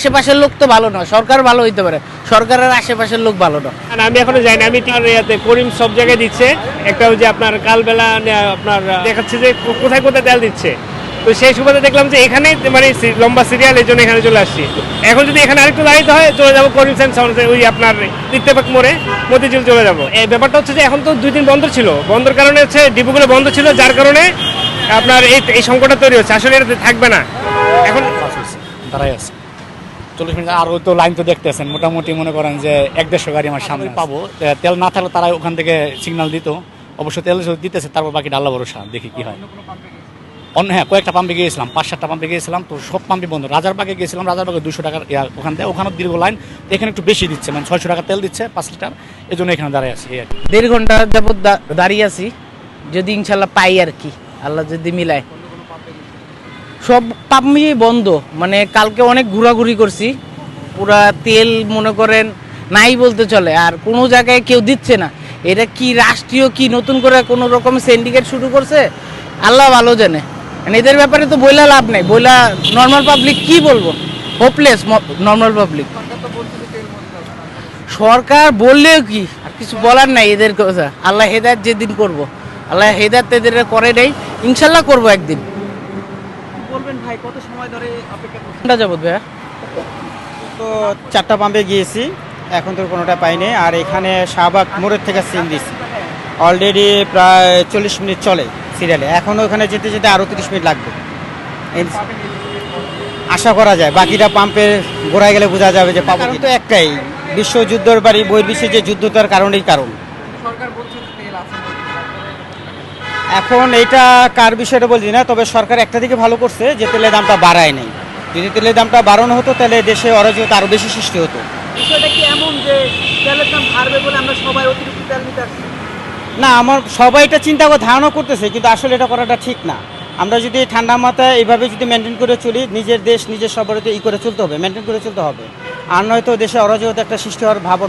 আশেপাশের লোক তো ভালো না, সরকার ভালো হইতে পারে, সরকারের আশেপাশের লোক ভালো না। আমি এখনো যাইনি, আমি করিম সব জায়গায় দিচ্ছে, একটা ওই যে আপনার কালবেলা আপনার দেখাচ্ছে যে কোথায় কোথায় তেল দিচ্ছে, তো সেই সুবাদে দেখলাম যে এখানে মানে লম্বা সিরিয়াল, এই জন্য এখানে চলে আসছি। এখন যদি এখানে আরেকটু দাঁড়িয়ে হয় চলে যাবো করিম সেন্স, ওই আপনার ইত্তেফাক মোড়ে মতিঝিল চলে যাবো। এই ব্যাপারটা হচ্ছে যে এখন তো 2 দিন বন্ধ ছিল, বন্ধের কারণে হচ্ছে ডিপোগুলো বন্ধ ছিল, যার কারণে আপনার এই সংকটটা তৈরি হচ্ছে। আসলে এটা থাকবে না, এখন দাঁড়াই আছে 40 মিনিট। আর ওই তো লাইন তো দেখতেছেন, মোটামুটি মনে করেন যে 1-150 গাড়ি আমার সামনে পাবো। তেল না থাকলে তারা ওখান থেকে সিগন্যাল দিত, অবশ্য তেল দিতেছে, তারপর বাকি ডাল্লা ভরসা, দেখি কি হয়। হ্যাঁ, কয়েকটা পাম্পে গিয়েছিলাম, 5-7টা পাম্পে গিয়েছিলাম, তো সব পাম্পে বন্ধ। রাজারবাগে গিয়েছিলাম, রাজারবাগে 200 টাকার ওখান থেকে ওখানে দীর্ঘ লাইন, এখানে একটু বেশি দিচ্ছে, মানে 600 টাকা তেল দিচ্ছে 5 লিটার, এই জন্য এখানে দাঁড়ায় আছি। 1.5 ঘন্টা যাবত দাঁড়িয়ে আছি, যদি ইনশাল্লাহ পাই আর কি, আল্লাহ যদি মিলায়। সব পাম্পই বন্ধ, মানে কালকে অনেক ঘোরাঘুরি করছি, পুরা তেল মনে করেন নাই বলতে চলে, আর কোনো জায়গায় কেউ দিচ্ছে না। এটা কি রাষ্ট্রীয় কি নতুন করে কোনো রকম সিন্ডিকেট শুরু করছে, আল্লাহ ভালো জানে। মানে এদের ব্যাপারে তো বইলা লাভ নেই, বইলা নর্মাল পাবলিক কি বলবো, হোপলেস নর্মাল পাবলিক। সরকার বললেও কি আর কিছু বলার নাই এদের কথা, আল্লাহ হেদায়েত যেদিন করব, আল্লাহ হেদায়েত এদের করে নেই, ইনশাল্লাহ করব একদিন। বলবেন ভাই, কত সময় ধরে অপেক্ষা করছেন? ঘন্টা যাবত ভাইয়া, তো 4টা পাম্পে গিয়েছি, এখন তো কোনোটা পাইনি। আর এখানে শাহবাগ মোড়ের থেকে সিম দিয়েছি, অলরেডি প্রায় 40 মিনিট চলে সিরিয়ালে, এখনও ওখানে যেতে যেতে আরও 30 মিনিট লাগবে আশা করা যায়। বাকিটা পাম্পে ঘোরায় গেলে বোঝা যাবে যে পাবো। তো একটাই, বিশ্বযুদ্ধের বাড়ি বহির্বিশ্বে যে যুদ্ধটার কারণেই কারণ। এখন এইটা কার বিষয়টা বলছি না, তবে সরকার একটা দিকে ভালো করছে যে তেলের দামটা বাড়ায় নাই। যদি তেলের দামটা বাড়ানো হতো তাহলে দেশে অরাজকতা আরও বেশি সৃষ্টি হতো। বিষয়টা কি এমন যে তেলের দাম বাড়বে বলে আমরা সবাই অতিরিক্ত তেল নিতে আসছি? না, আমার সবাই এটা চিন্তা করে ধারণা করতেছে, কিন্তু আসলে এটা করাটা ঠিক না। আমরা যদি ঠান্ডা মাথায় এইভাবে যদি মেনটেন করে চলি, নিজের দেশ নিজের সবার করে চলতে হবে, মেনটেন করে চলতে হবে, আর নয়তো দেশে অরাজকতা একটা সৃষ্টি হওয়ার ভাব